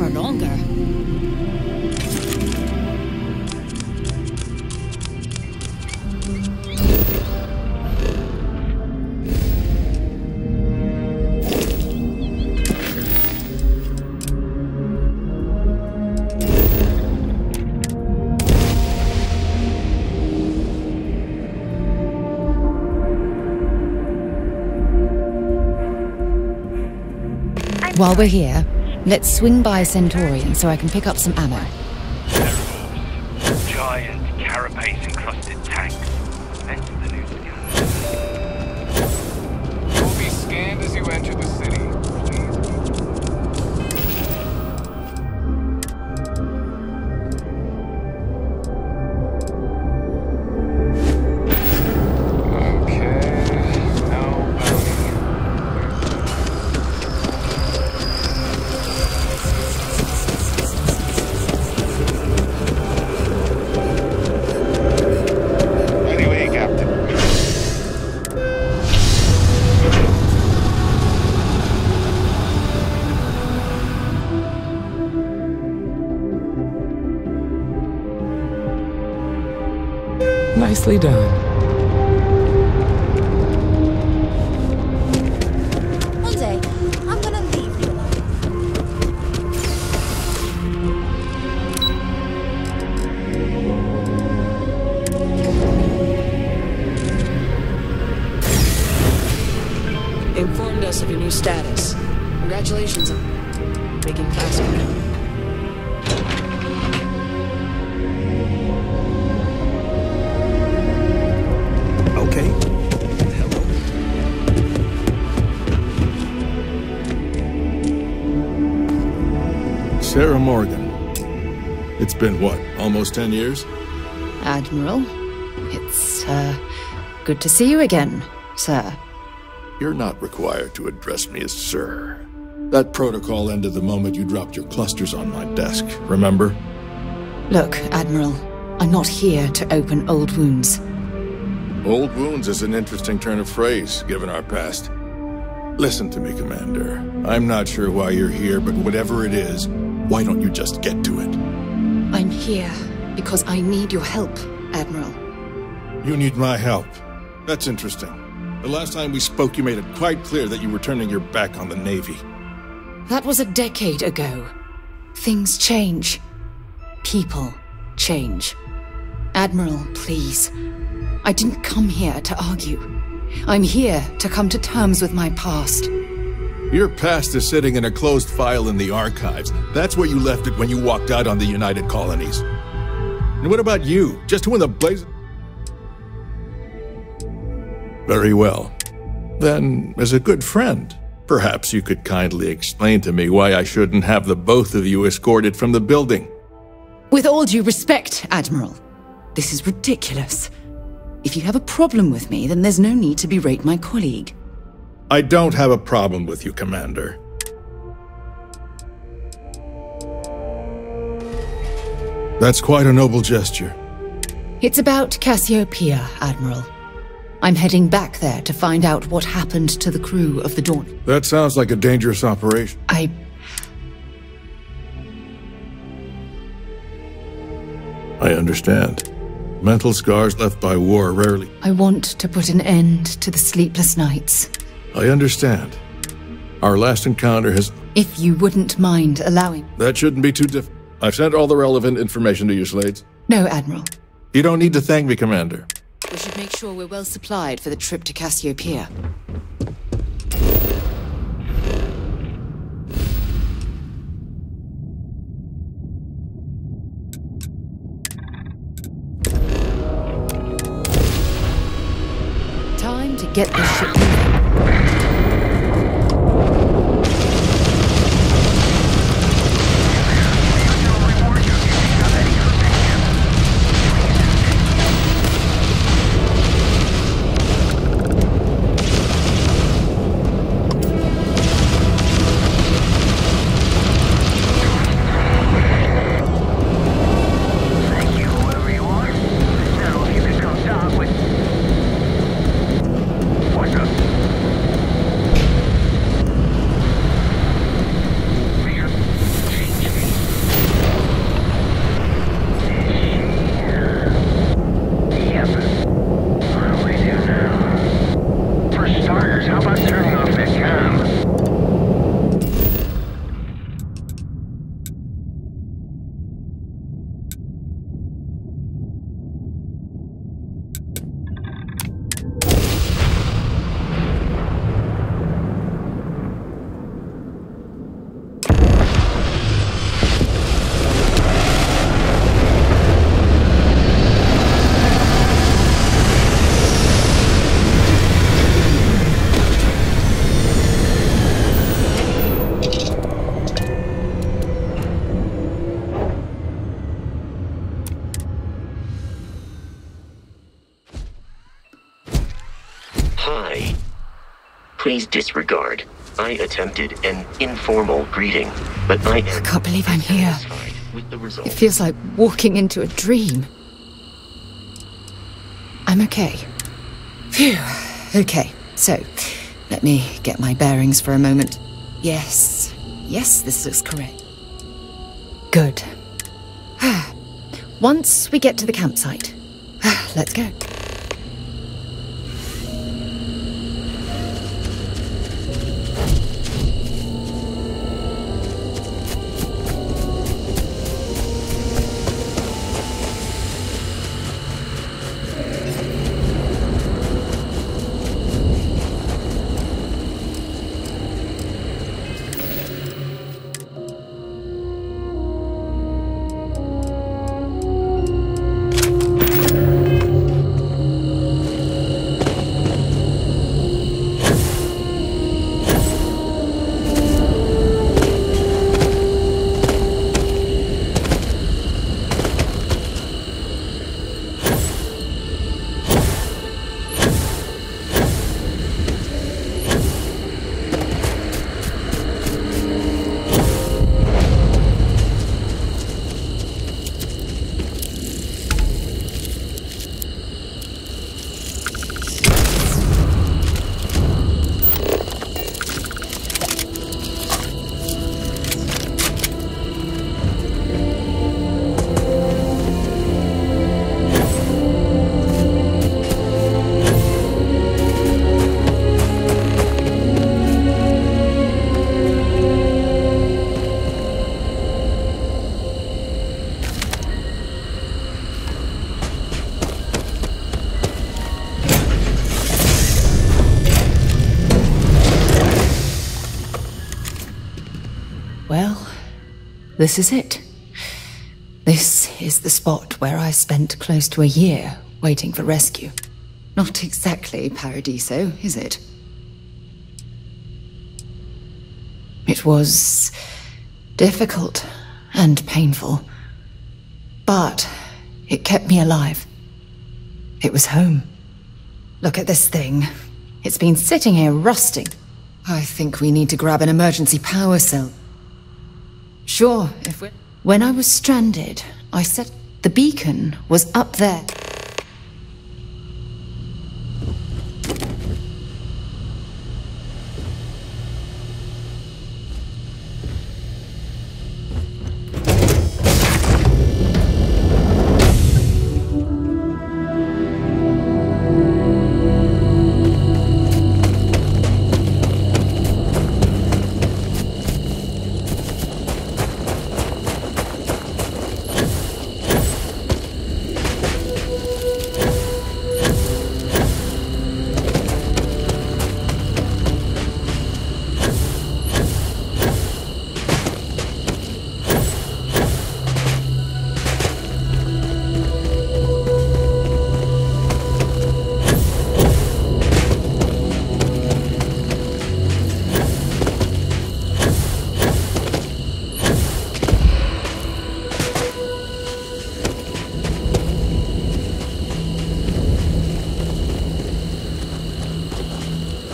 for longer. While we're here, let's swing by Centaurian so I can pick up some ammo. Giant carapace-encrusted tanks. That's the new scan. You'll be scanned as you enter the city. Nicely done. One day, I'm gonna leave you alone. Informed us of your new status. Congratulations on making faster. Okay. Hello. Sarah Morgan. It's been what, almost 10 years? Admiral, it's, good to see you again, sir. You're not required to address me as sir. That protocol ended the moment you dropped your clusters on my desk, remember? Look, Admiral, I'm not here to open old wounds. Old wounds is an interesting turn of phrase, given our past. Listen to me, Commander. I'm not sure why you're here, but whatever it is, why don't you just get to it? I'm here because I need your help, Admiral. You need my help. That's interesting. The last time we spoke, you made it quite clear that you were turning your back on the Navy. That was a decade ago. Things change. People change. Admiral, please. I didn't come here to argue. I'm here to come to terms with my past. Your past is sitting in a closed file in the archives. That's where you left it when you walked out on the United Colonies. And what about you? Just who in the blaze... Very well. Then, as a good friend, perhaps you could kindly explain to me why I shouldn't have the both of you escorted from the building. With all due respect, Admiral, this is ridiculous. If you have a problem with me, then there's no need to berate my colleague. I don't have a problem with you, Commander. That's quite a noble gesture. It's about Cassiopeia, Admiral. I'm heading back there to find out what happened to the crew of the Dawn. That sounds like a dangerous operation. I understand. Mental scars left by war rarely... I want to put an end to the sleepless nights. I understand. Our last encounter has... If you wouldn't mind allowing... That shouldn't be too difficult. I've sent all the relevant information to you, Slades. No, Admiral. You don't need to thank me, Commander. We should make sure we're well supplied for the trip to Cassiopeia. Time to get this ship moving. Hi. Please disregard. I attempted an informal greeting, but I can't believe I'm here. satisfied with the result. It feels like walking into a dream. I'm okay. Phew. Okay, so let me get my bearings for a moment. Yes, this looks correct. Good. Once we get to the campsite, let's go. This is it. This is the spot where I spent close to a year waiting for rescue. Not exactly Paradiso, is it? It was difficult and painful, but it kept me alive. It was home. Look at this thing. It's been sitting here rusting. I think we need to grab an emergency power cell. Sure, if we... When I was stranded, I said the beacon was up there.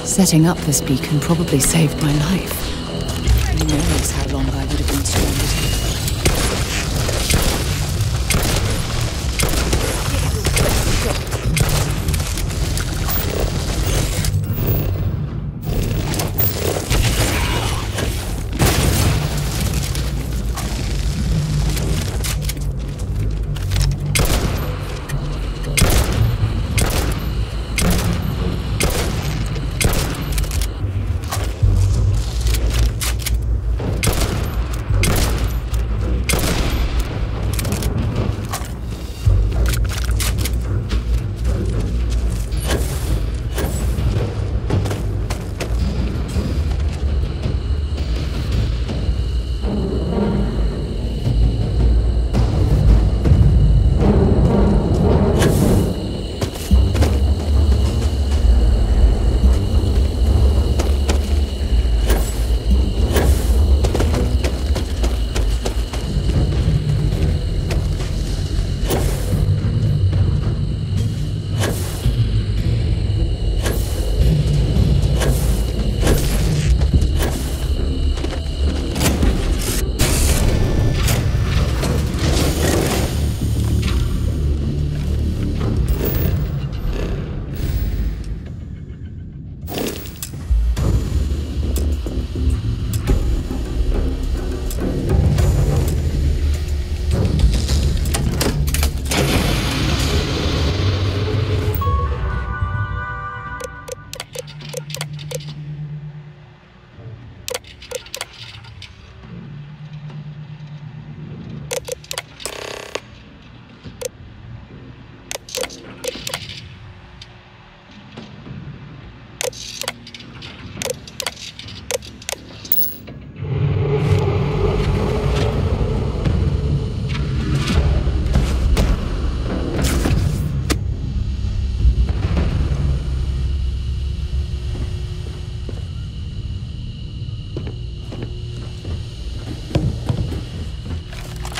Setting up this beacon probably saved my life. Who knows how long I would have been stranded here.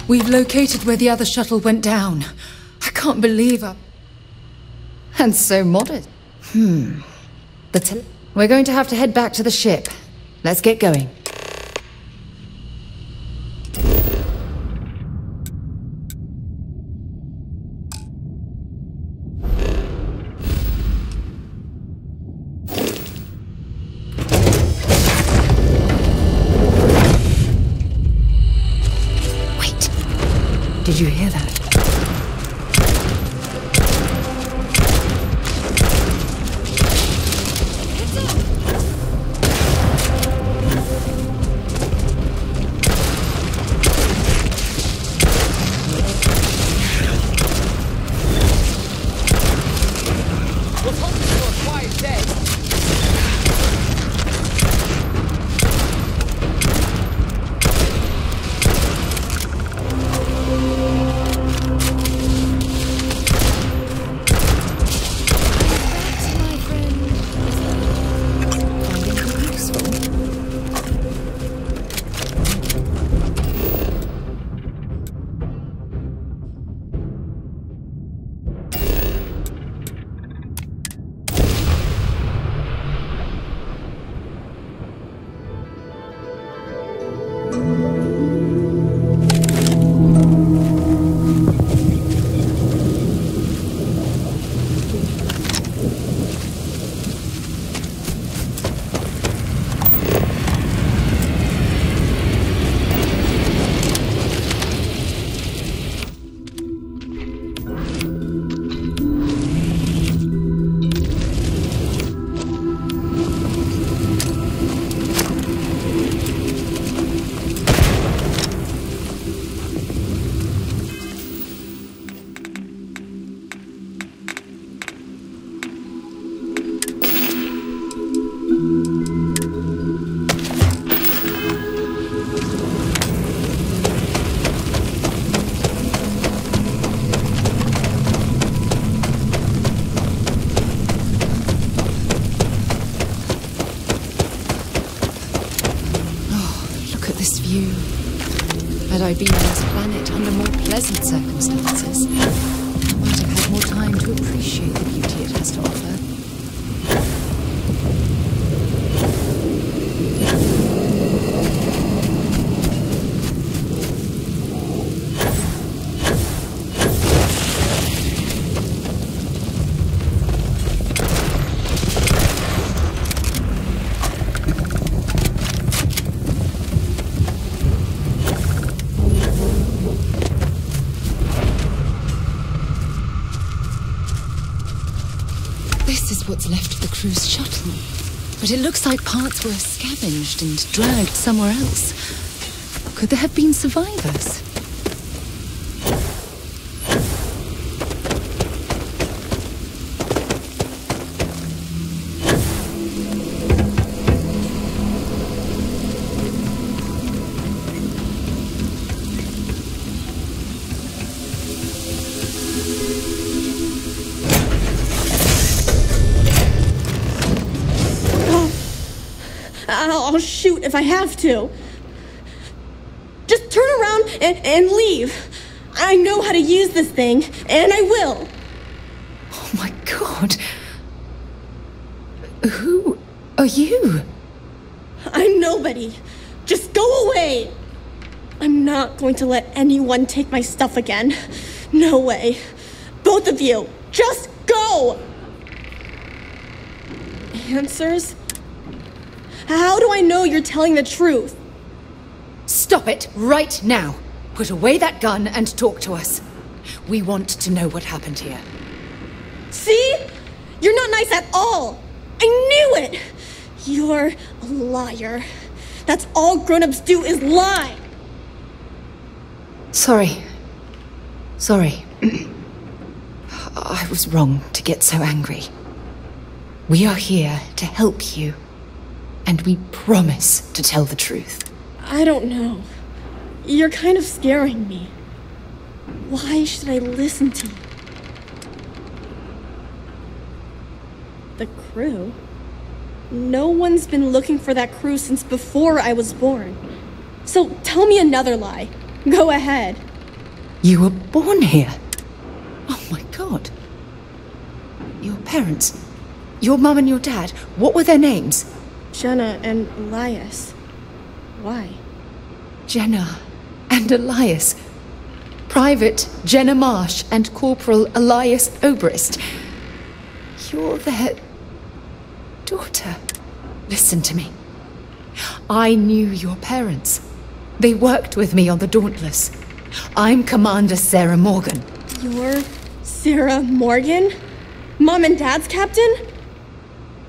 We've located where the other shuttle went down. I can't believe it. And so modest. We're going to have to head back to the ship. Let's get going. Wait. Did you hear that? Had I been on this planet under more pleasant circumstances, I might have had more time to appreciate the beauty it has to offer. What's left of the cruise shuttle. But it looks like parts were scavenged and dragged somewhere else. Could there have been survivors? I'll shoot if I have to. Just turn around and leave. I know how to use this thing, and I will. Oh my God. Who are you? I'm nobody. Just go away. I'm not going to let anyone take my stuff again. No way. Both of you, just go! Answers? How do I know you're telling the truth? Stop it right now. Put away that gun and talk to us. We want to know what happened here. See? You're not nice at all. I knew it. You're a liar. That's all grown-ups do is lie. Sorry. I was wrong to get so angry. We are here to help you. And we promise to tell the truth. I don't know. You're kind of scaring me. Why should I listen to you? The crew? No one's been looking for that crew since before I was born. So tell me another lie. Go ahead. You were born here? Oh my God. Your parents, your mum and your dad, what were their names? Jenna and Elias. Why? Jenna and Elias. Private Jenna Marsh and Corporal Elias Obrist. You're their daughter. Listen to me. I knew your parents. They worked with me on the Dauntless. I'm Commander Sarah Morgan. You're Sarah Morgan? Mom and Dad's captain?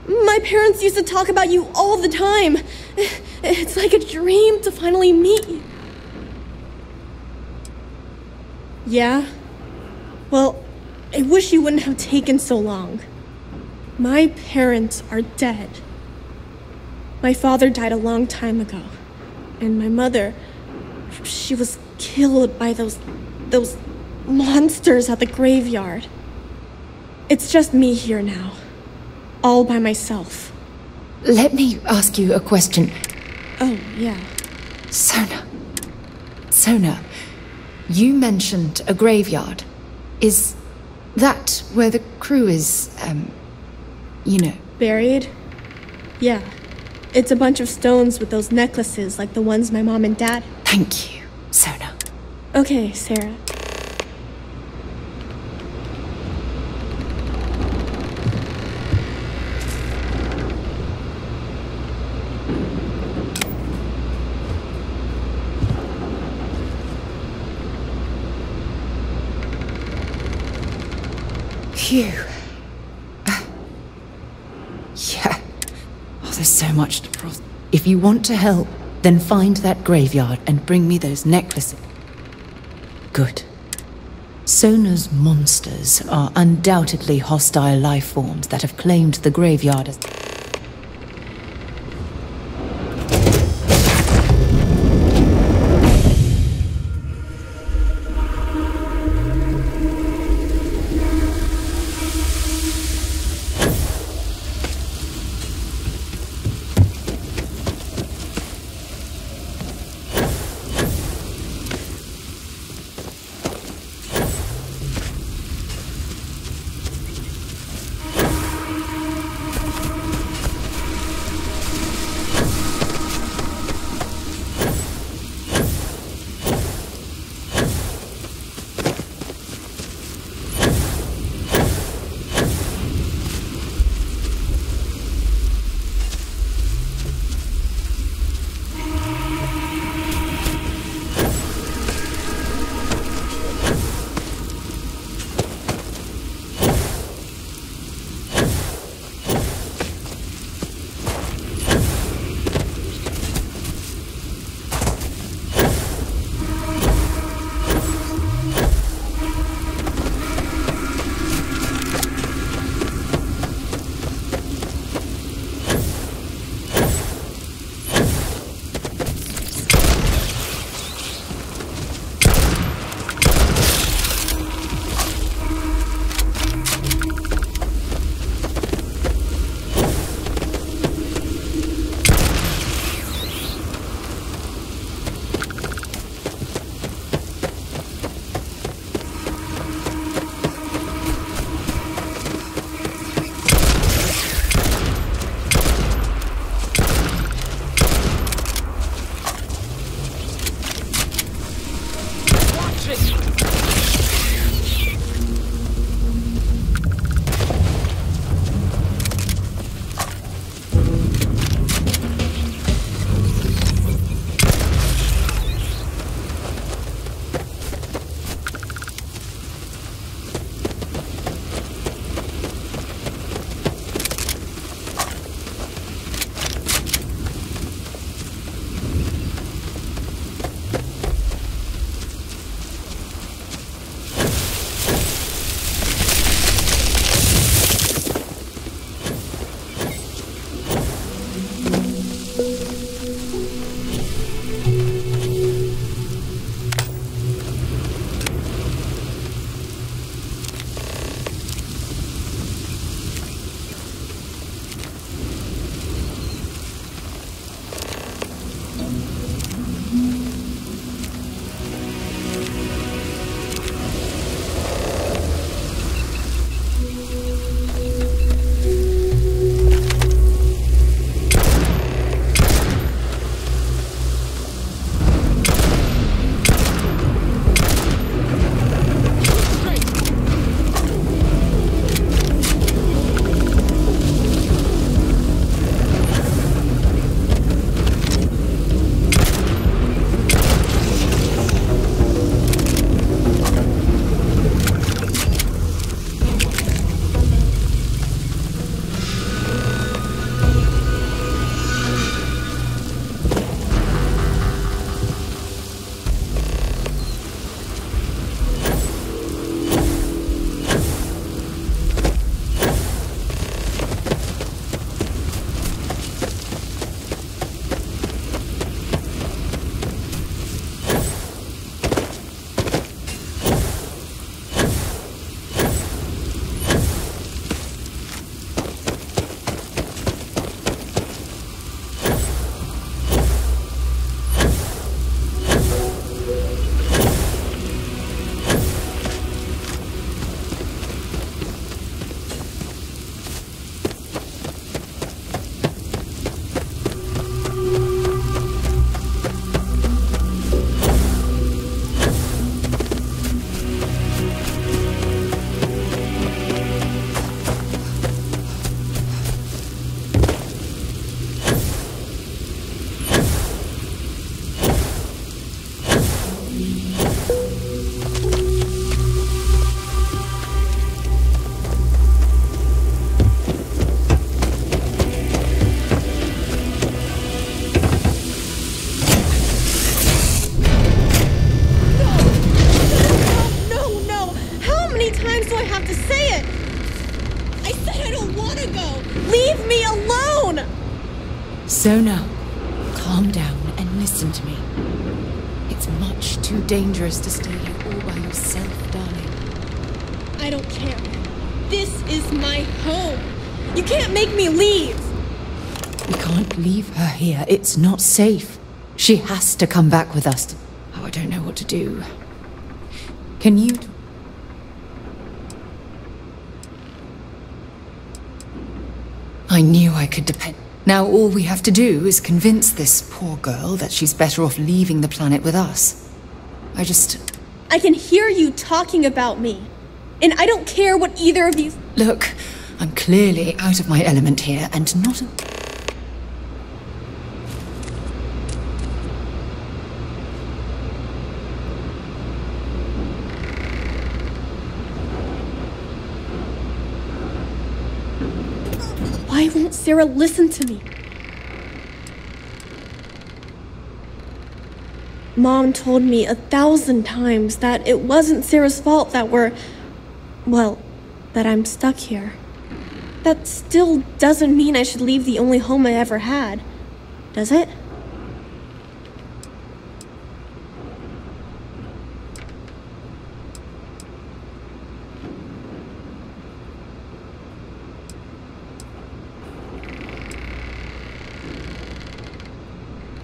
My parents used to talk about you all the time. It's like a dream to finally meet you. Yeah? Well, I wish you wouldn't have taken so long. My parents are dead. My father died a long time ago. And my mother, she was killed by those monsters at the graveyard. It's just me here now. All by myself. Let me ask you a question. Oh, yeah. Sona, you mentioned a graveyard. Is that where the crew is, Buried? Yeah. It's a bunch of stones with those necklaces like the ones my mom and dad... Thank you, Sona. Okay, Sarah. Phew. Yeah. Oh, there's so much to process. If you want to help, then find that graveyard and bring me those necklaces. Good. Sona's monsters are undoubtedly hostile life forms that have claimed the graveyard as... Sona, calm down and listen to me. It's much too dangerous to stay here all by yourself, darling. I don't care. This is my home. You can't make me leave. We can't leave her here. It's not safe. She has to come back with us. Oh, I don't know what to do. Can you... I knew I could depend. Now all we have to do is convince this poor girl that she's better off leaving the planet with us. I can hear you talking about me. And I don't care what either of you... Look, I'm clearly out of my element here, and not a... Why won't Sarah listen to me? Mom told me 1,000 times that it wasn't Sarah's fault that that I'm stuck here. That still doesn't mean I should leave the only home I ever had, does it?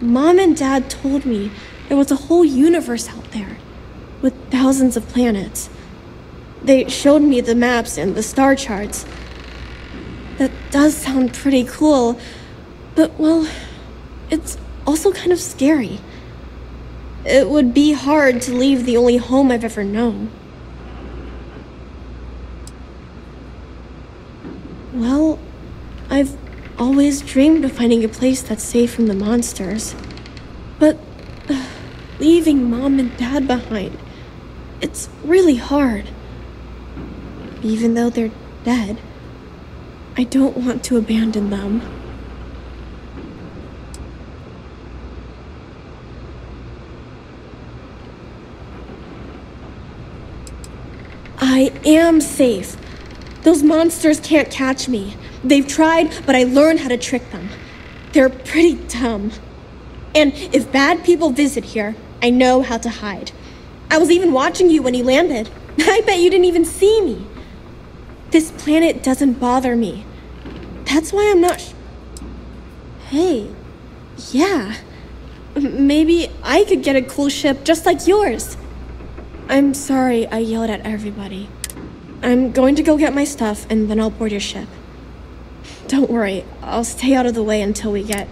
Mom and Dad told me there was a whole universe out there, with thousands of planets. They showed me the maps and the star charts. That does sound pretty cool, but, well, it's also kind of scary. It would be hard to leave the only home I've ever known. Well, I've always dreamed of finding a place that's safe from the monsters. But leaving Mom and Dad behind, it's really hard. Even though they're dead, I don't want to abandon them. I am safe. Those monsters can't catch me. They've tried, but I learned how to trick them. They're pretty dumb. And if bad people visit here, I know how to hide. I was even watching you when you landed. I bet you didn't even see me. This planet doesn't bother me. That's why I'm not Hey, yeah. Maybe I could get a cool ship just like yours. I'm sorry I yelled at everybody. I'm going to go get my stuff and then I'll board your ship. Don't worry, I'll stay out of the way until we get...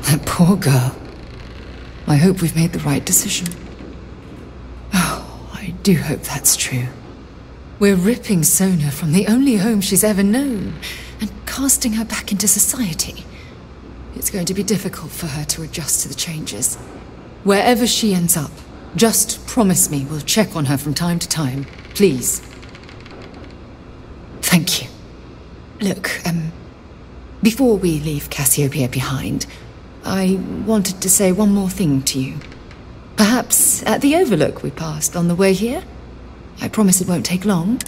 That poor girl. I hope we've made the right decision. Oh, I do hope that's true. We're ripping Sona from the only home she's ever known and casting her back into society. It's going to be difficult for her to adjust to the changes. Wherever she ends up, just promise me we'll check on her from time to time, please. Thank you. Look, before we leave Cassiopeia behind, I wanted to say one more thing to you. Perhaps at the overlook we passed on the way here? I promise it won't take long.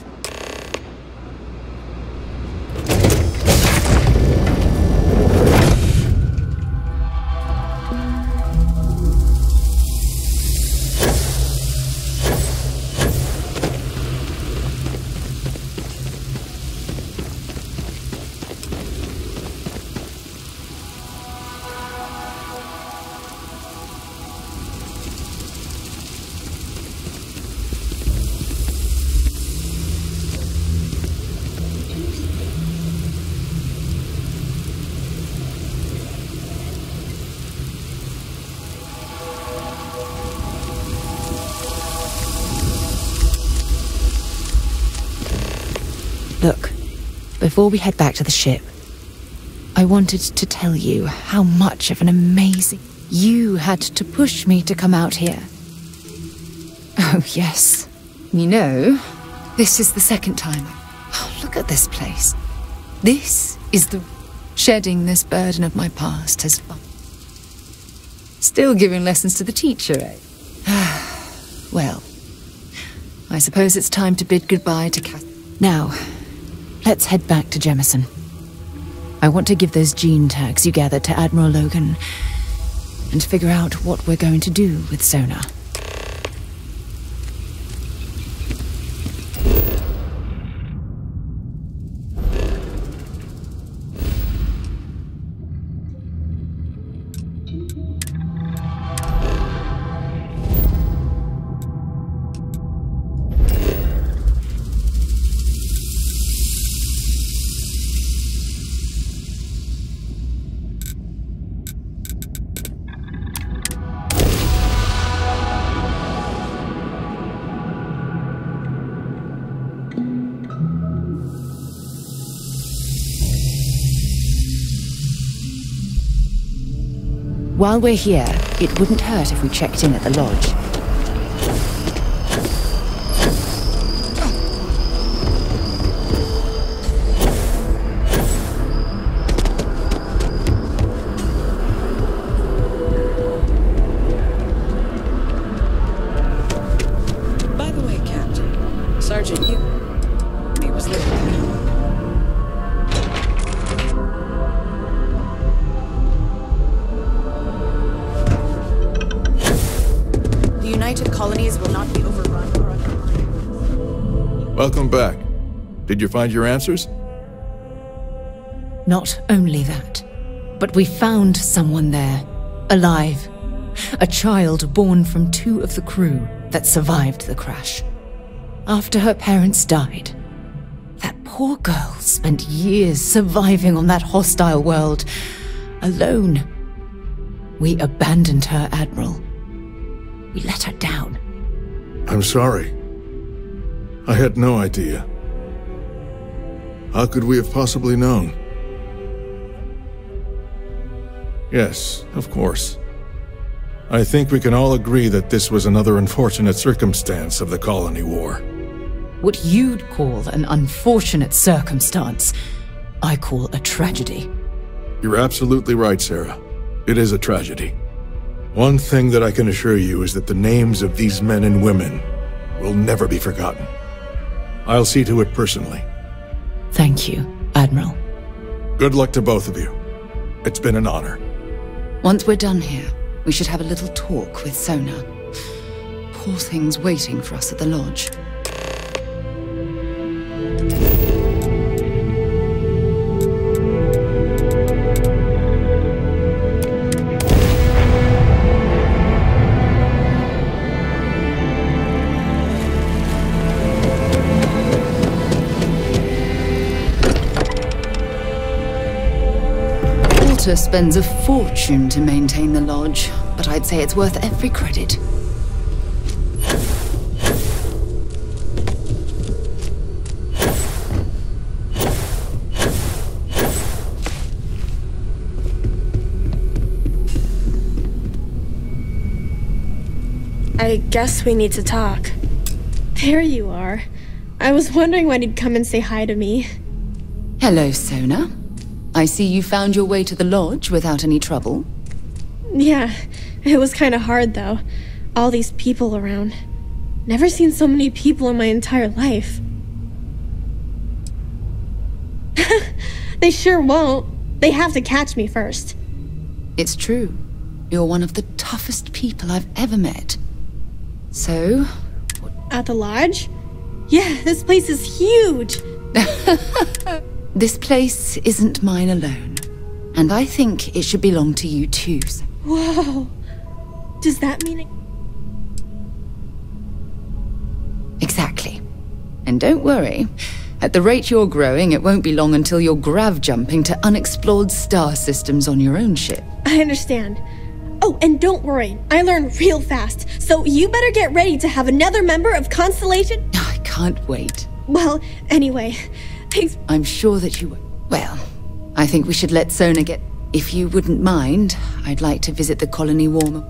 Look, before we head back to the ship, I wanted to tell you how much of an amazing... You had to push me to come out here. Oh, yes. You know, this is the second time. Oh, look at this place. This is the... Shedding this burden of my past has fun. Still giving lessons to the teacher, eh? Well, I suppose it's time to bid goodbye to Cass. Now, Let's head back to Jemison. I want to give those gene tags you gathered to Admiral Logan and figure out what we're going to do with Sona. While we're here, it wouldn't hurt if we checked in at the lodge. By the way, Captain, Sergeant, he was looking at me. United colonies will not be overrun or undermined. Welcome back. Did you find your answers? Not only that, but we found someone there, alive. A child born from 2 of the crew that survived the crash. After her parents died, that poor girl spent years surviving on that hostile world, alone. We abandoned her, Admiral. We let her down. I'm sorry. I had no idea. How could we have possibly known? Yes, of course. I think we can all agree that this was another unfortunate circumstance of the colony war. What you'd call an unfortunate circumstance, I call a tragedy. You're absolutely right, Sarah. It is a tragedy. One thing that I can assure you is that the names of these men and women will never be forgotten. I'll see to it personally. Thank you, Admiral. Good luck to both of you. It's been an honor. Once we're done here, we should have a little talk with Sona. Poor thing's waiting for us at the lodge. Spends a fortune to maintain the lodge, but I'd say it's worth every credit. I guess we need to talk. There you are. I was wondering when he'd come and say hi to me. Hello, Sona. I see you found your way to the lodge without any trouble. Yeah, it was kind of hard though. All these people around. Never seen so many people in my entire life. They sure won't. They have to catch me first. It's true. You're one of the toughest people I've ever met. So? At the lodge? Yeah, this place is huge. This place isn't mine alone, and I think it should belong to you too. Whoa. Does that mean Exactly. And don't worry, at the rate you're growing, it won't be long until you're grav jumping to unexplored star systems on your own ship. I understand. Oh, and don't worry, I learn real fast, so you better get ready to have another member of Constellation. I can't wait. Well, anyway, thanks. I'm sure that you will. Well, I think we should let Sona get... If you wouldn't mind, I'd like to visit the colony warmer.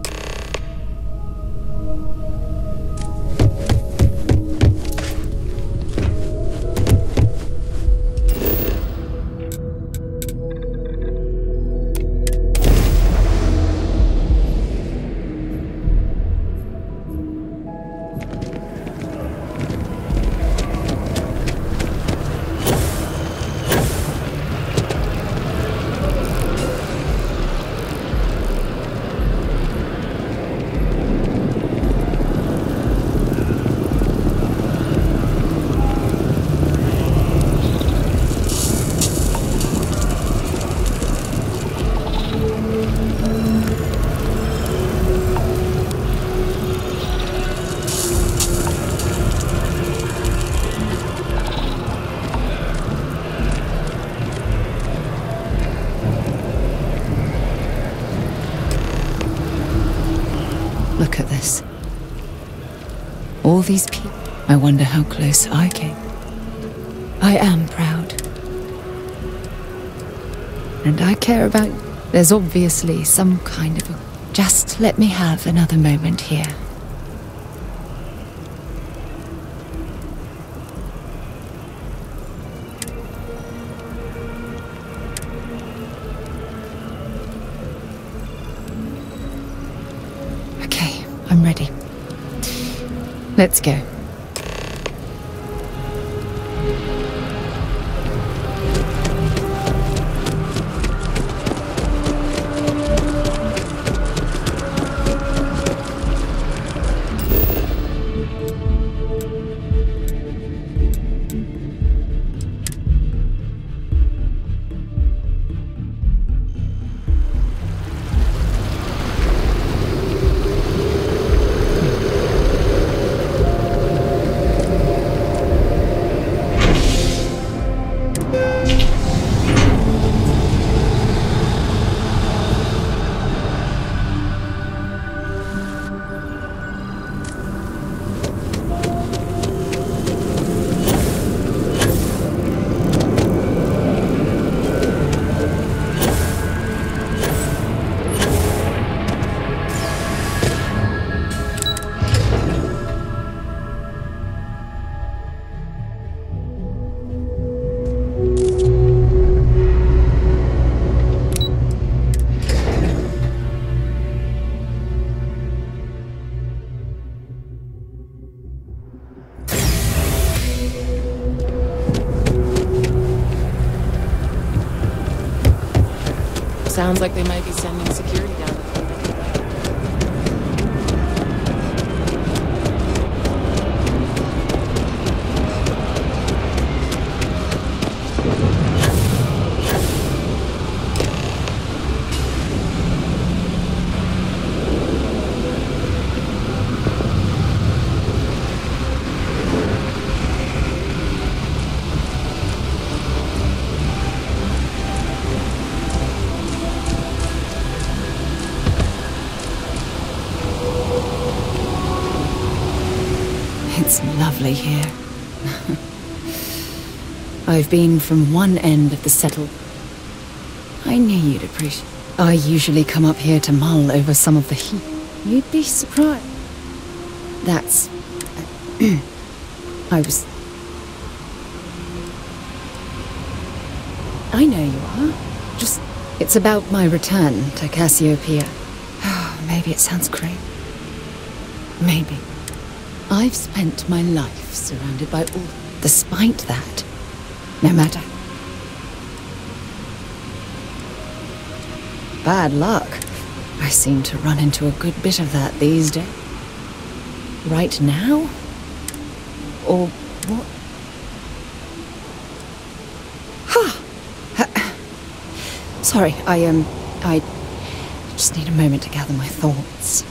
Look at this. All these people. I wonder how close I came. I am proud. And I care about you. There's obviously some kind of a... Just let me have another moment here. Okay, I'm ready. Let's go. Sounds like they might be sending security down the It's lovely here. I've been from one end of the settle. I knew you'd appreciate. I usually come up here to mull over some of the heat. You'd be surprised. That's... I know you are. Just... It's about my return to Cassiopeia. Maybe it sounds crazy. Maybe. I've spent my life surrounded by all... Despite that, no matter... Bad luck. I seem to run into a good bit of that these days. Right now? Or what? Sorry, I just need a moment to gather my thoughts.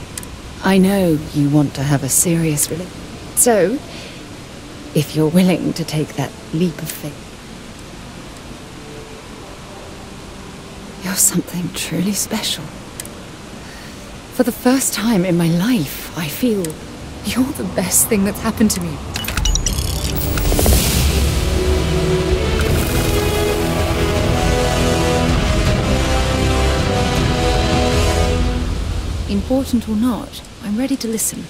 I know you want to have a serious relationship. So, if you're willing to take that leap of faith, you're something truly special. For the first time in my life, I feel you're the best thing that's happened to me. Important or not, I'm ready to listen.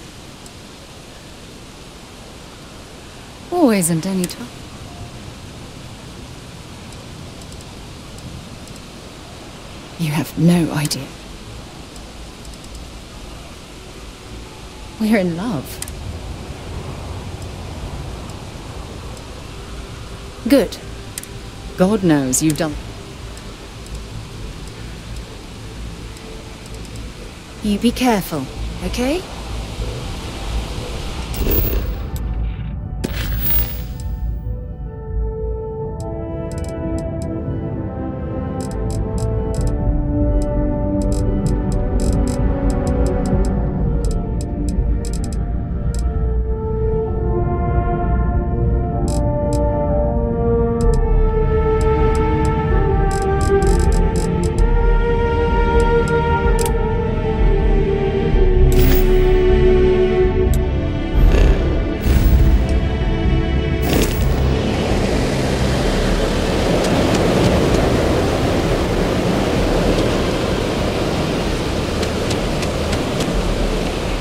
Always and any time. You have no idea. We're in love. Good. God knows you've done. You be careful, okay?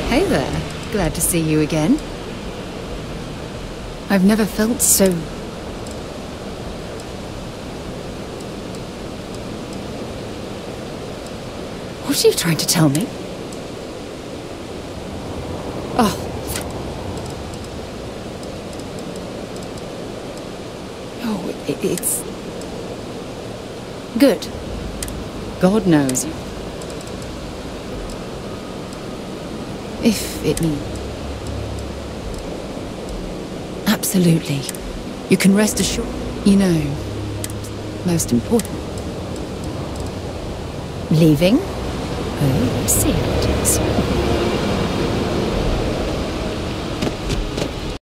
Hey there. Glad to see you again. I've never felt so... What are you trying to tell me? Oh. Oh, it's... good. God knows you. If it means... Absolutely. You can rest assured. You know, most important. Leaving? Oh, I see how it is.